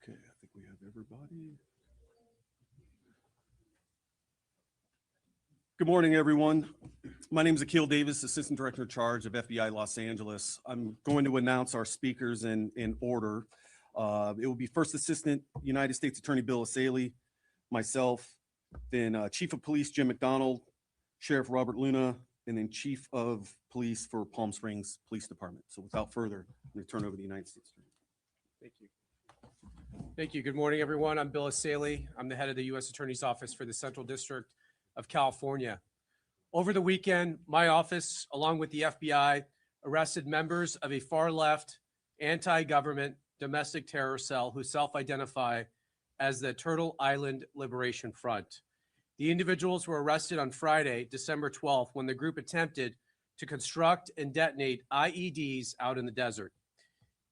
Okay, I think we have everybody. Good morning, everyone. My name is Akil Davis, Assistant Director in Charge of FBI Los Angeles. I'm going to announce our speakers in order. It will be First Assistant United States Attorney Bill Asaley, myself, then Chief of Police Jim McDonald, Sheriff Robert Luna, and then Chief of Police for Palm Springs Police Department. So without further, I'm going to turn over to the United States Attorney. Thank you. Thank you. Good morning, everyone. I'm Bill Asaley. I'm the head of the U.S. Attorney's Office for the Central District of California. Over the weekend, my office, along with the FBI, arrested members of a far-left, anti-government domestic terror cell who self-identify as the Turtle Island Liberation Front. The individuals were arrested on Friday, December 12th, when the group attempted to construct and detonate IEDs out in the desert.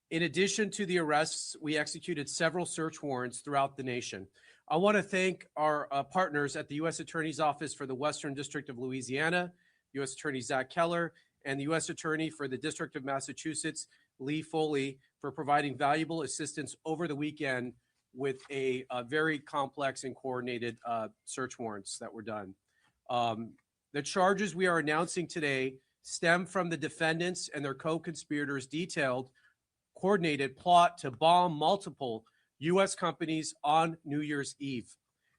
In addition to the arrests, we executed several search warrants throughout the nation. I want to thank our partners at the U.S. Attorney's Office for the Western District of Louisiana, U.S. Attorney Zach Keller, and the U.S. Attorney for the District of Massachusetts, Lee Foley, for providing valuable assistance over the weekend with a very complex and coordinated search warrants that were done. The charges we are announcing today stem from the defendants and their co-conspirators' detailed, coordinated plot to bomb multiple U.S. companies on New Year's Eve.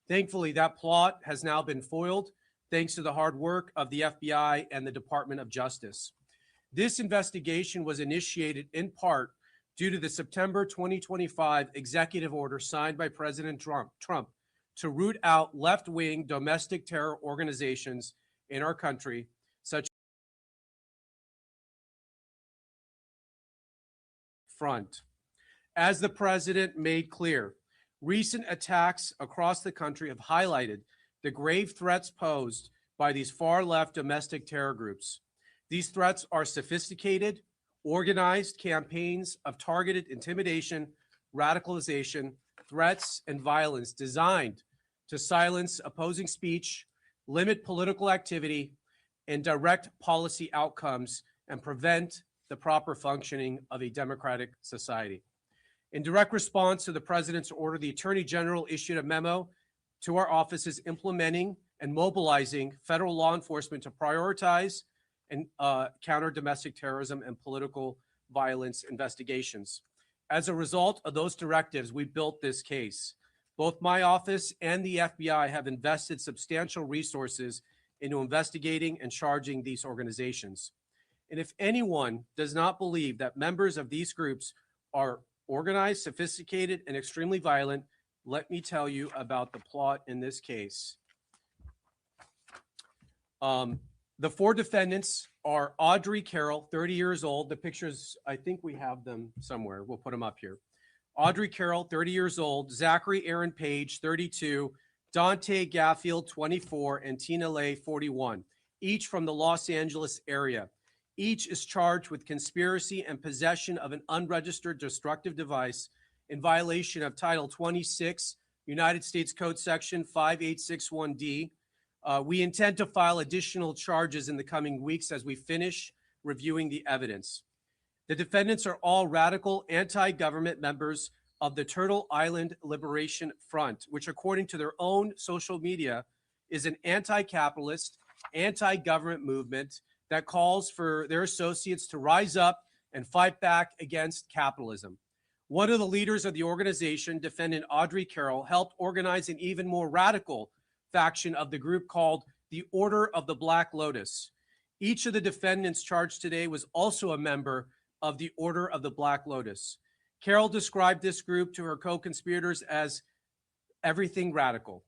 Thankfully, that plot has now been foiled thanks to the hard work of the FBI and the Department of Justice. This investigation was initiated in part due to the September 2025 executive order signed by President Trump to root out left-wing domestic terror organizations in our country, such as Front. As the president made clear, recent attacks across the country have highlighted the grave threats posed by these far-left domestic terror groups. These threats are sophisticated, organized campaigns of targeted intimidation, radicalization, threats, and violence designed to silence opposing speech, limit political activity, and direct policy outcomes, and prevent the proper functioning of a democratic society. In direct response to the president's order, the Attorney General issued a memo to our offices implementing and mobilizing federal law enforcement to prioritize and counter domestic terrorism and political violence investigations. As a result of those directives, we built this case. Both my office and the FBI have invested substantial resources into investigating and charging these organizations. And if anyone does not believe that members of these groups are organized, sophisticated, and extremely violent, let me tell you about the plot in this case. The four defendants are Audrey Carroll, 30 years old. The pictures, I think we have them somewhere. We'll put them up here. Audrey Carroll, 30 years old. Zachary Aaron Page, 32. Dante Gaffield, 24. And Tina Lay, 41. Each from the Los Angeles area. Each is charged with conspiracy and possession of an unregistered destructive device in violation of Title 26, United States Code Section 5861D. We intend to file additional charges in the coming weeks as we finish reviewing the evidence. The defendants are all radical anti-government members of the Turtle Island Liberation Front, which according to their own social media is an anti-capitalist, anti-government movement that calls for their associates to rise up and fight back against capitalism. One of the leaders of the organization, defendant Audrey Carroll, helped organize an even more radical faction of the group called the Order of the Black Lotus. Each of the defendants charged today was also a member of the Order of the Black Lotus. Carroll described this group to her co-conspirators as everything radical.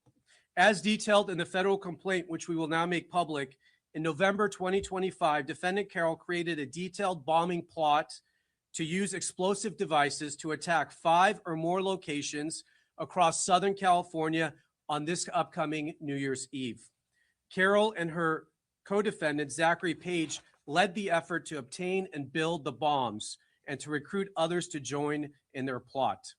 As detailed in the federal complaint, which we will now make public, in November 2025, defendant Carroll created a detailed bombing plot to use explosive devices to attack 5 or more locations across Southern California on this upcoming New Year's Eve. Carroll and her co-defendant, Zachary Page, led the effort to obtain and build the bombs and to recruit others to join in their plot.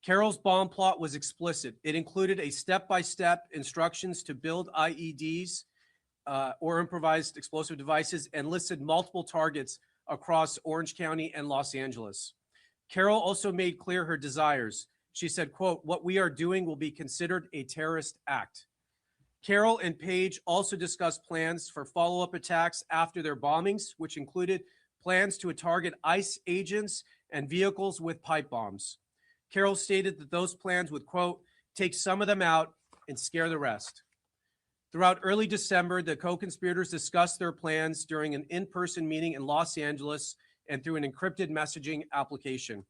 Carroll's bomb plot was explicit. It included a step-by-step instructions to build IEDs or improvised explosive devices and listed multiple targets across Orange County and Los Angeles. Carroll also made clear her desires. She said, quote, "What we are doing will be considered a terrorist act." Carroll and Page also discussed plans for follow-up attacks after their bombings, which included plans to target ICE agents and vehicles with pipe bombs. Carroll stated that those plans would, quote, "take some of them out and scare the rest." Throughout early December, the co-conspirators discussed their plans during an in-person meeting in Los Angeles and through an encrypted messaging application.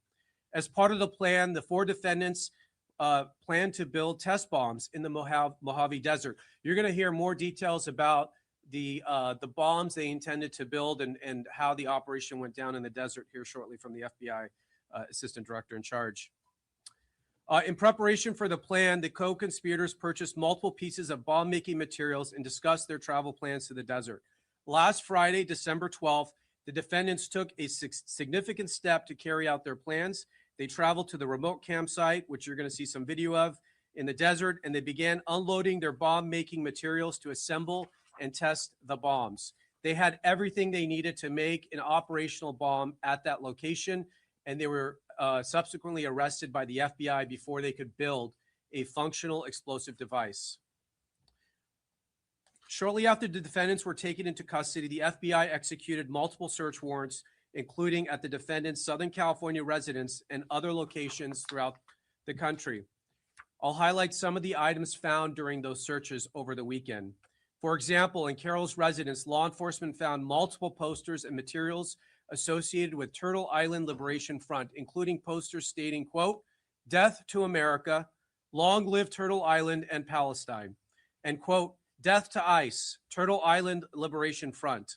As part of the plan, the 4 defendants plan to build test bombs in the Mojave Desert. You're going to hear more details about the bombs they intended to build and how the operation went down in the desert here shortly from the FBI Assistant Director in Charge. In preparation for the plan, the co-conspirators purchased multiple pieces of bomb-making materials and discussed their travel plans to the desert. Last Friday, December 12th, the defendants took a significant step to carry out their plans. They traveled to the remote campsite, which you're going to see some video of, in the desert, and they began unloading their bomb-making materials to assemble and test the bombs. They had everything they needed to make an operational bomb at that location, and they were subsequently arrested by the FBI before they could build a functional explosive device. Shortly after the defendants were taken into custody, the FBI executed multiple search warrants, including at the defendants' Southern California residence and other locations throughout the country. I'll highlight some of the items found during those searches over the weekend. For example, in Carroll's residence, law enforcement found multiple posters and materials associated with Turtle Island Liberation Front, including posters stating, quote, "Death to America, long live Turtle Island and Palestine," and quote, "Death to ICE, Turtle Island Liberation Front."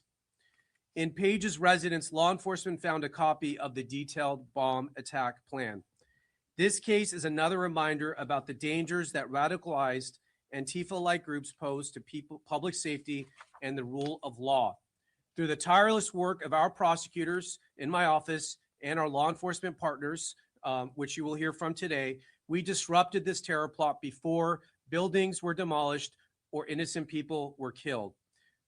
In Page's residence, law enforcement found a copy of the detailed bomb attack plan. This case is another reminder about the dangers that radicalized Antifa-like groups pose to public safety and the rule of law. Through the tireless work of our prosecutors in my office and our law enforcement partners, which you will hear from today, we disrupted this terror plot before buildings were demolished or innocent people were killed.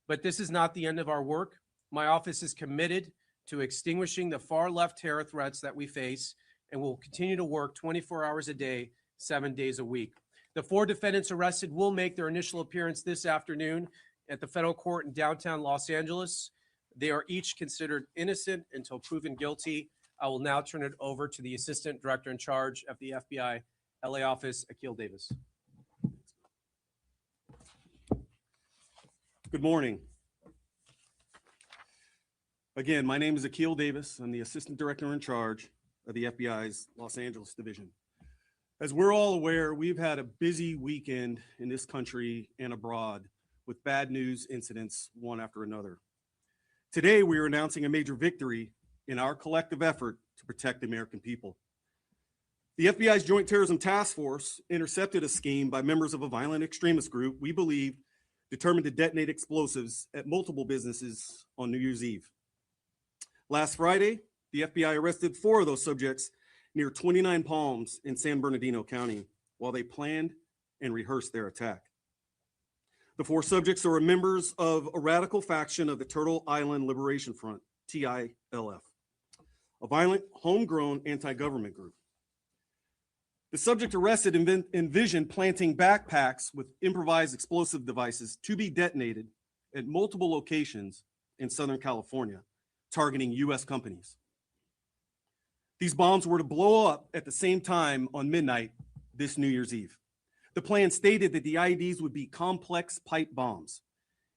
But this is not the end of our work. My office is committed to extinguishing the far-left terror threats that we face, and will continue to work 24 hours a day, 7 days a week. The 4 defendants arrested will make their initial appearance this afternoon at the federal court in downtown Los Angeles. They are each considered innocent until proven guilty. I will now turn it over to the Assistant Director in Charge of the FBI LA office, Akil Davis. Good morning. Again, my name is Akil Davis. I'm the Assistant Director in Charge of the FBI's Los Angeles Division. As we're all aware, we've had a busy weekend in this country and abroad with bad news incidents one after another. Today, we are announcing a major victory in our collective effort to protect the American people. The FBI's Joint Terrorism Task Force intercepted a scheme by members of a violent extremist group we believe determined to detonate explosives at multiple businesses on New Year's Eve. Last Friday, the FBI arrested 4 of those subjects near 29 Palms in San Bernardino County while they planned and rehearsed their attack. The 4 subjects are members of a radical faction of the Turtle Island Liberation Front, TILF, a violent, homegrown anti-government group. The subject arrested envisioned planting backpacks with improvised explosive devices to be detonated at multiple locations in Southern California, targeting U.S. companies. These bombs were to blow up at the same time on midnight this New Year's Eve. The plan stated that the IEDs would be complex pipe bombs.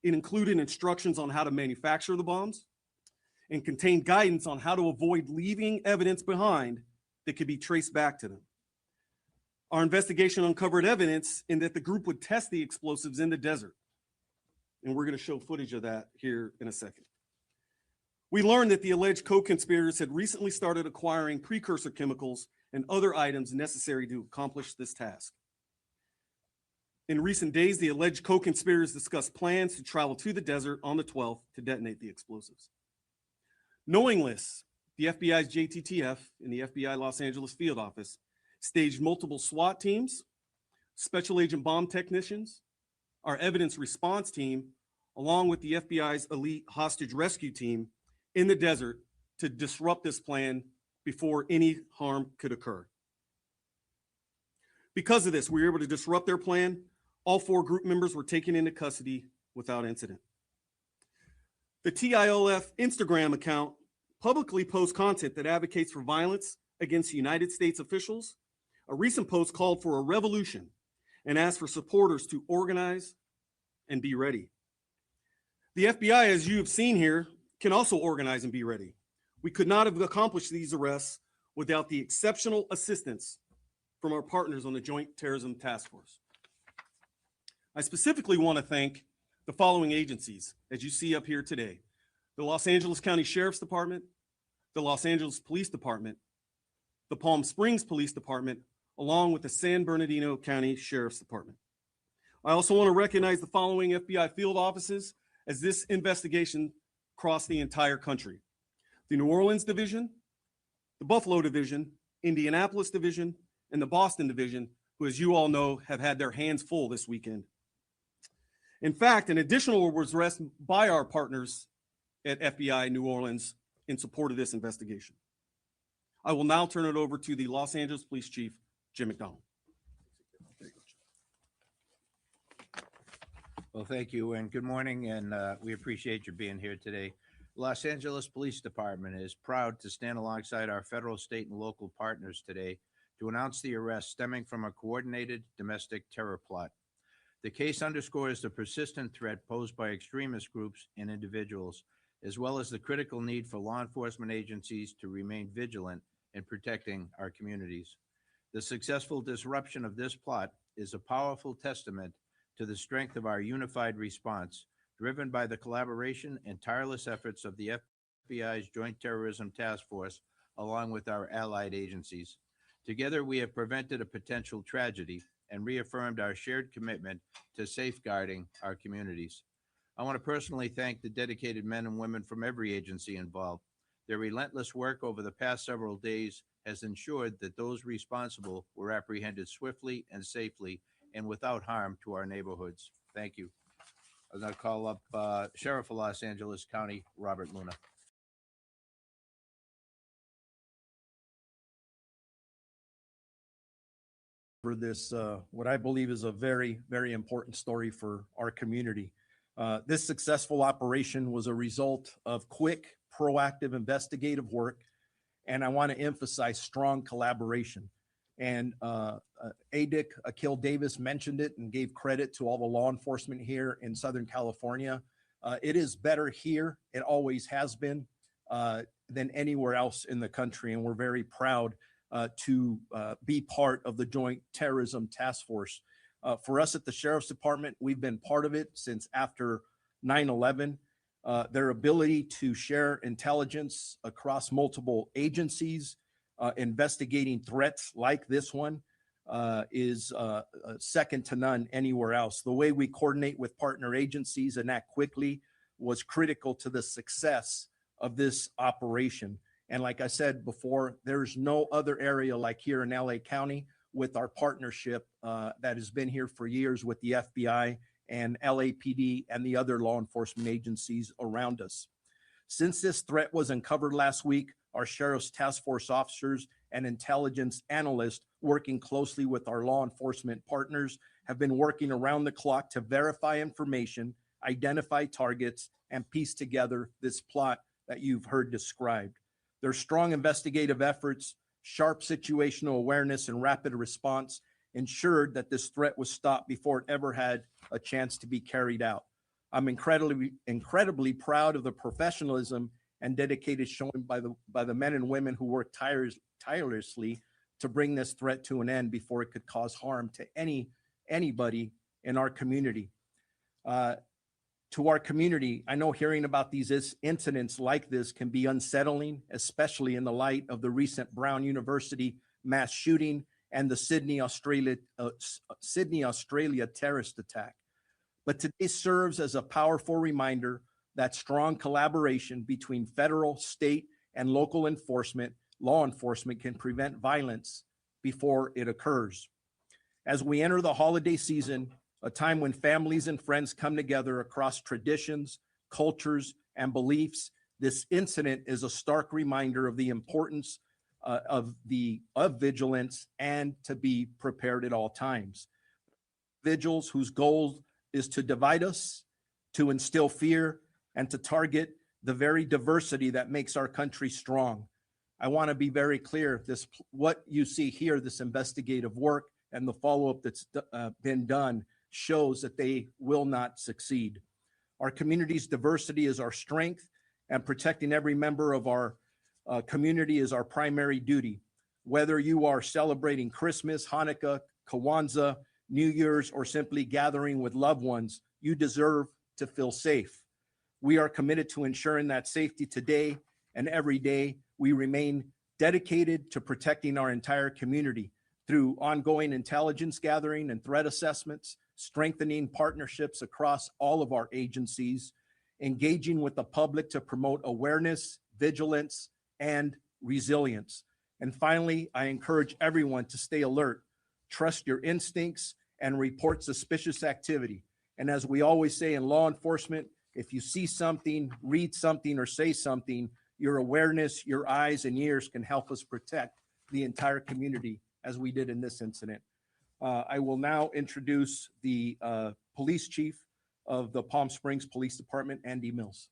It included instructions on how to manufacture the bombs and contained guidance on how to avoid leaving evidence behind that could be traced back to them. Our investigation uncovered evidence in that the group would test the explosives in the desert. And we're going to show footage of that here in a second. We learned that the alleged co-conspirators had recently started acquiring precursor chemicals and other items necessary to accomplish this task. In recent days, the alleged co-conspirators discussed plans to travel to the desert on the 12th to detonate the explosives. Knowing this, the FBI's JTTF and the FBI Los Angeles field office staged multiple SWAT teams, special agent bomb technicians, our evidence response team, along with the FBI's elite hostage rescue team in the desert to disrupt this plan before any harm could occur. Because of this, we were able to disrupt their plan. All 4 group members were taken into custody without incident. The TILF Instagram account publicly posts content that advocates for violence against United States officials. A recent post called for a revolution and asked for supporters to organize and be ready. The FBI, as you have seen here, can also organize and be ready. We could not have accomplished these arrests without the exceptional assistance from our partners on the Joint Terrorism Task Force. I specifically want to thank the following agencies, as you see up here today: the Los Angeles County Sheriff's Department, the Los Angeles Police Department, the Palm Springs Police Department, along with the San Bernardino County Sheriff's Department. I also want to recognize the following FBI field offices as this investigation crossed the entire country: the New Orleans Division, the Buffalo Division, Indianapolis Division, and the Boston Division, who, as you all know, have had their hands full this weekend. In fact, an additional was arrest by our partners at FBI New Orleans in support of this investigation. I will now turn it over to the Los Angeles Police Chief, Jim McDonald. Well, thank you and good morning, and we appreciate you being here today. Los Angeles Police Department is proud to stand alongside our federal, state, and local partners today to announce the arrest stemming from a coordinated domestic terror plot. The case underscores the persistent threat posed by extremist groups and individuals, as well as the critical need for law enforcement agencies to remain vigilant in protecting our communities. The successful disruption of this plot is a powerful testament to the strength of our unified response, driven by the collaboration and tireless efforts of the FBI's Joint Terrorism Task Force, along with our allied agencies. Together, we have prevented a potential tragedy and reaffirmed our shared commitment to safeguarding our communities. I want to personally thank the dedicated men and women from every agency involved. Their relentless work over the past several days has ensured that those responsible were apprehended swiftly and safely and without harm to our neighborhoods. Thank you. I'm going to call up Sheriff of Los Angeles County, Robert Luna. For this, what I believe is a very, very important story for our community. This successful operation was a result of quick, proactive investigative work, and I want to emphasize strong collaboration. And ADIC, Akil Davis, mentioned it and gave credit to all the law enforcement here in Southern California. It is better here, it always has been, than anywhere else in the country, and we're very proud to be part of the Joint Terrorism Task Force. For us at the Sheriff's Department, we've been part of it since after 9/11. Their ability to share intelligence across multiple agencies, investigating threats like this one, is second to none anywhere else. The way we coordinate with partner agencies and act quickly was critical to the success of this operation. And like I said before, there's no other area like here in LA County with our partnership that has been here for years with the FBI and LAPD and the other law enforcement agencies around us. Since this threat was uncovered last week, our Sheriff's Task Force officers and intelligence analysts working closely with our law enforcement partners have been working around the clock to verify information, identify targets, and piece together this plot that you've heard described. Their strong investigative efforts, sharp situational awareness, and rapid response ensured that this threat was stopped before it ever had a chance to be carried out. I'm incredibly proud of the professionalism and dedication shown by the men and women who worked tirelessly to bring this threat to an end before it could cause harm to anybody in our community. To our community, I know hearing about these incidents like this can be unsettling, especially in the light of the recent Brown University mass shooting and the Sydney, Australia terrorist attack. But today serves as a powerful reminder that strong collaboration between federal, state, and local law enforcement can prevent violence before it occurs. As we enter the holiday season, a time when families and friends come together across traditions, cultures, and beliefs, this incident is a stark reminder of the importance of vigilance and to be prepared at all times. Vigils whose goal is to divide us, to instill fear, and to target the very diversity that makes our country strong. I want to be very clear, what you see here, this investigative work and the follow-up that's been done shows that they will not succeed. Our community's diversity is our strength, and protecting every member of our community is our primary duty. Whether you are celebrating Christmas, Hanukkah, Kwanzaa, New Year's, or simply gathering with loved ones, you deserve to feel safe. We are committed to ensuring that safety today and every day. We remain dedicated to protecting our entire community through ongoing intelligence gathering and threat assessments, strengthening partnerships across all of our agencies, engaging with the public to promote awareness, vigilance, and resilience. And finally, I encourage everyone to stay alert, trust your instincts, and report suspicious activity. And as we always say in law enforcement, if you see something, read something, or say something, your awareness, your eyes and ears can help us protect the entire community as we did in this incident. I will now introduce the police chief of the Palm Springs Police Department, Andy Mills.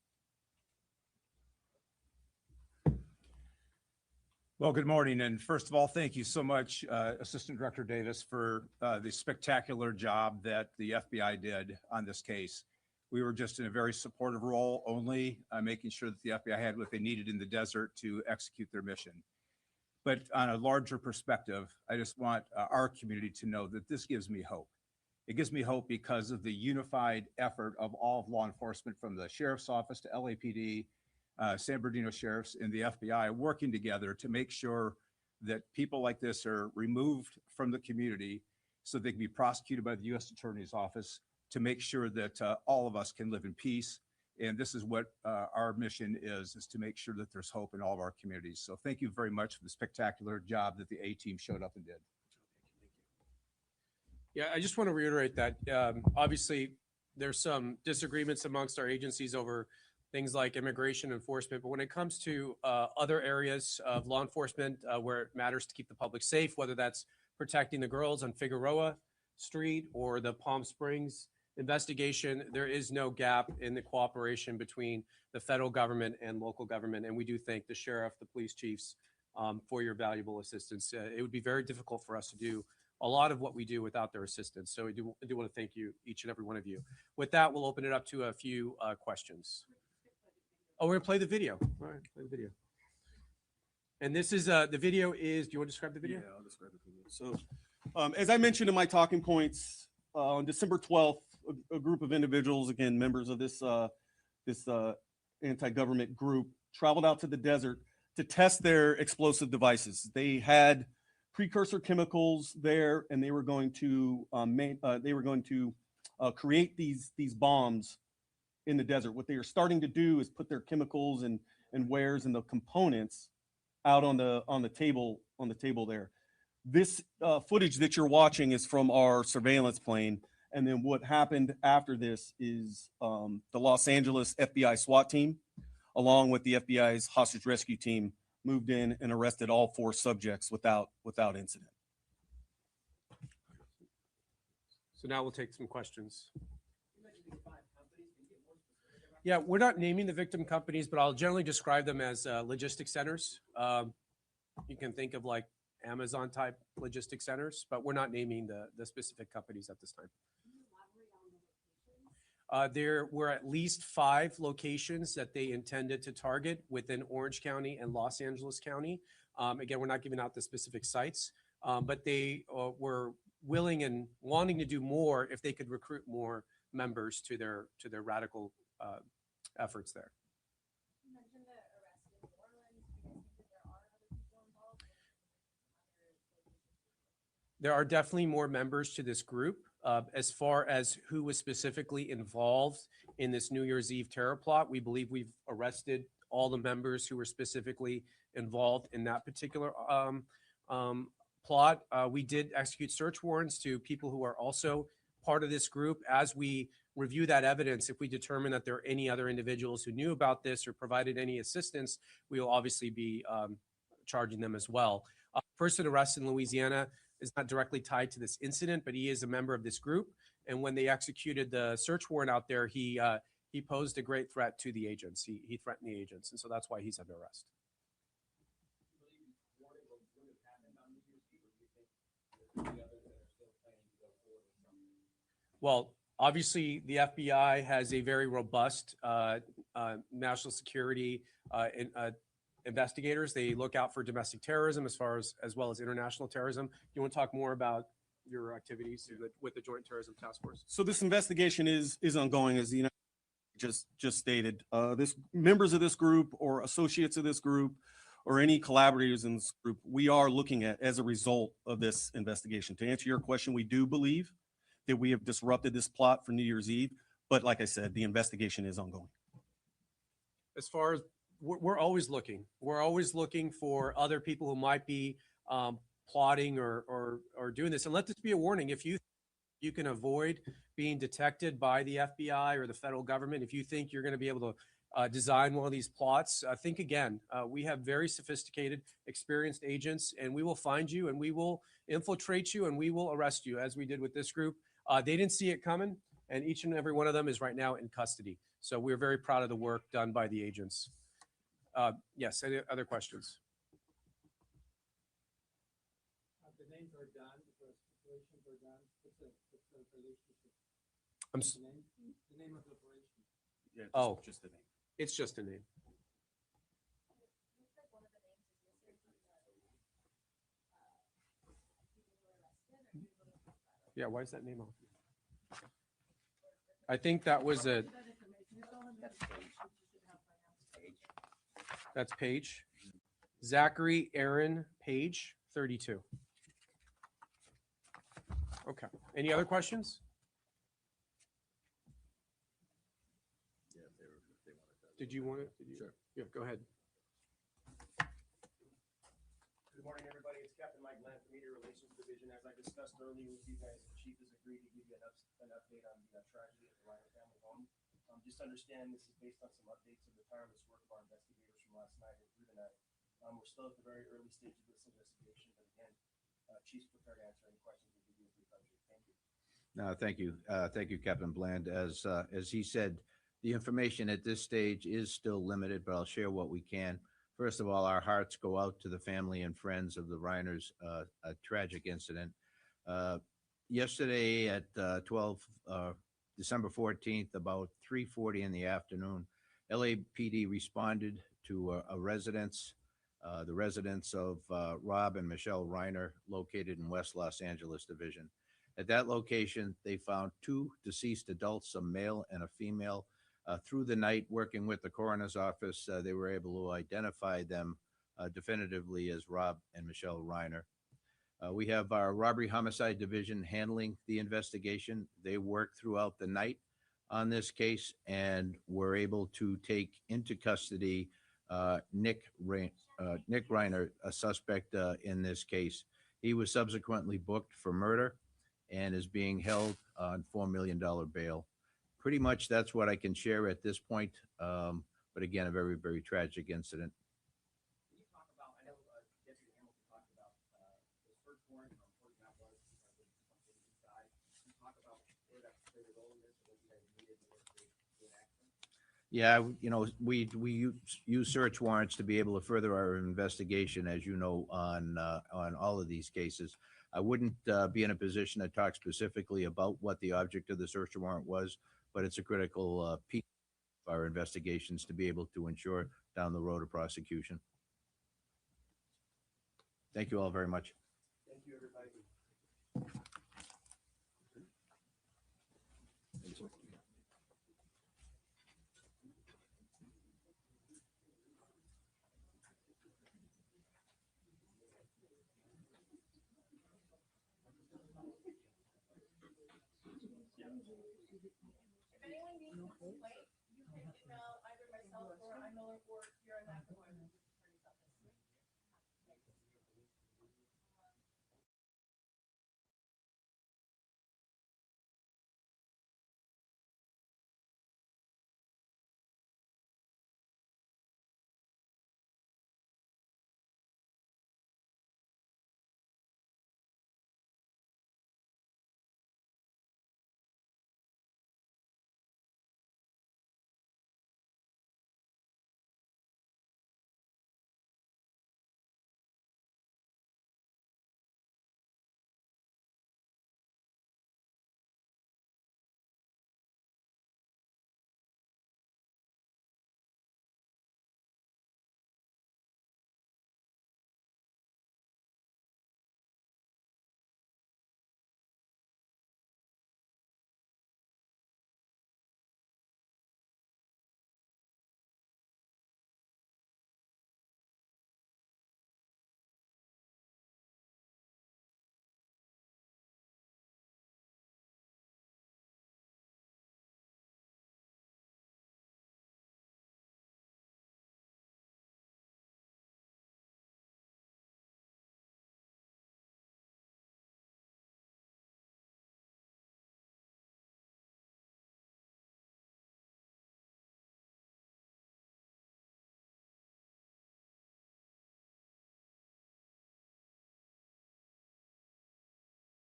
Well, good morning. And first of all, thank you so much, Assistant Director Davis, for the spectacular job that the FBI did on this case. We were just in a very supportive role, only making sure that the FBI had what they needed in the desert to execute their mission. But on a larger perspective, I just want our community to know that this gives me hope. It gives me hope because of the unified effort of all of law enforcement, from the Sheriff's Office to LAPD, San Bernardino Sheriffs, and the FBI, working together to make sure that people like this are removed from the community so they can be prosecuted by the U.S. Attorney's Office, to make sure that all of us can live in peace. And this is what our mission is to make sure that there's hope in all of our communities. So thank you very much for the spectacular job that the A-team showed up and did. Yeah, I just want to reiterate that obviously there's some disagreements amongst our agencies over things like immigration enforcement, but when it comes to other areas of law enforcement where it matters to keep the public safe, whether that's protecting the girls on Figueroa Street or the Palm Springs investigation, there is no gap in the cooperation between the federal government and local government. And we do thank the sheriff, the police chiefs for your valuable assistance. It would be very difficult for us to do a lot of what we do without their assistance. So I do want to thank you, each and every one of you. With that, we'll open it up to a few questions. Oh, we're gonna play the video. All right, play the video. And this is, the video is, do you want to describe the video? Yeah, I'll describe the video. So as I mentioned in my talking points, on December 12th, a group of individuals, again, members of this anti-government group, traveled out to the desert to test their explosive devices. They had precursor chemicals there, and they were going to create these bombs in the desert. What they are starting to do is put their chemicals and wares and the components out on the table there. This footage that you're watching is from our surveillance plane. And then what happened after this is the Los Angeles FBI SWAT team, along with the FBI's hostage rescue team, moved in and arrested all 4 subjects without incident. So now we'll take some questions. Yeah, we're not naming the victim companies, but I'll generally describe them as logistics centers. You can think of like Amazon type logistics centers, but we're not naming the specific companies at this time. There were at least 5 locations that they intended to target within Orange County and Los Angeles County. Again, we're not giving out the specific sites, but they were willing and wanting to do more if they could recruit more members to their radical efforts there. You mentioned the arrest in New Orleans. Do you think that there are other people involved? There are definitely more members to this group. As far as who was specifically involved in this New Year's Eve terror plot, we believe we've arrested all the members who were specifically involved in that particular plot. We did execute search warrants to people who are also part of this group. As we review that evidence, if we determine that there are any other individuals who knew about this or provided any assistance, we will obviously be charging them as well. Person arrested in Louisiana is not directly tied to this incident, but he is a member of this group. And when they executed the search warrant out there, he posed a great threat to the agents. He threatened the agents, and so that's why he's under arrest. Well, obviously, the FBI has a very robust national security investigators. They look out for domestic terrorism as well as international terrorism. You want to talk more about your activities with the Joint Terrorism Task Force? So this investigation is ongoing, as the United States just stated. This members of this group or associates of this group or any collaborators in this group, we are looking at as a result of this investigation. To answer your question, we do believe that we have disrupted this plot for New Year's Eve, but like I said, the investigation is ongoing. As far as we're always looking. We're always looking for other people who might be plotting or doing this. And let this be a warning. If you can avoid being detected by the FBI or the federal government, if you think you're going to be able to design one of these plots, think again. We have very sophisticated, experienced agents, and we will find you and we will infiltrate you and we will arrest you, as we did with this group. They didn't see it coming, and each and every one of them is right now in custody. So we're very proud of the work done by the agents. Yes, any other questions? The names are done, the operations are done. What's the relationship? The name of the operation. Yeah, Oh. Just the name. It's just a name. Looks like one of the names is missing from the people who were arrested. Are you able to talk about it? Yeah, why is that name off? I think that was a, that's Page. Zachary Aaron Page, 32. Okay. Any other questions? Did you want it? Sure. Yeah, go ahead. Good morning, everybody. It's Captain Mike Land from Media Relations Division. As I discussed earlier with you guys, the chief has agreed to give you an update on the tragedy at the Ryan family home. Just understand this is based on some updates of the tireless work of our investigators from last night and through the night. We're still at the very early stage of this investigation, but again, Chief's prepared to answer any questions and give you a brief update. Thank you. No, thank you. Thank you, Captain Bland. As he said, the information at this stage is still limited, but I'll share what we can. First of all, our hearts go out to the family and friends of the Reiners, a tragic incident. Yesterday at December 14th, about 3:40 in the afternoon, LAPD responded to a residence, the residence of Rob and Michelle Reiner, located in West Los Angeles Division. At that location, they found two deceased adults, a male and a female. Through the night, working with the coroner's office, they were able to identify them definitively as Rob and Michelle Reiner. We have our robbery homicide division handling the investigation. They worked throughout the night on this case and were able to take into custody Nick Reiner, a suspect in this case. He was subsequently booked for murder and is being held on $4 million bail. Pretty much that's what I can share at this point. But again, a very, very tragic incident. Can you talk about, I know Deputy Hamilton talked about the search warrant, how important that was on the side. Can you talk about where that played a role in this, or what you guys needed in order to enact them? Yeah, we use search warrants to be able to further our investigation, as you know, on all of these cases. I wouldn't be in a position to talk specifically about what the object of the search warrant was, but it's a critical piece of our investigations to be able to ensure down the road of prosecution. Thank you all very much. Thank you, everybody. Wait.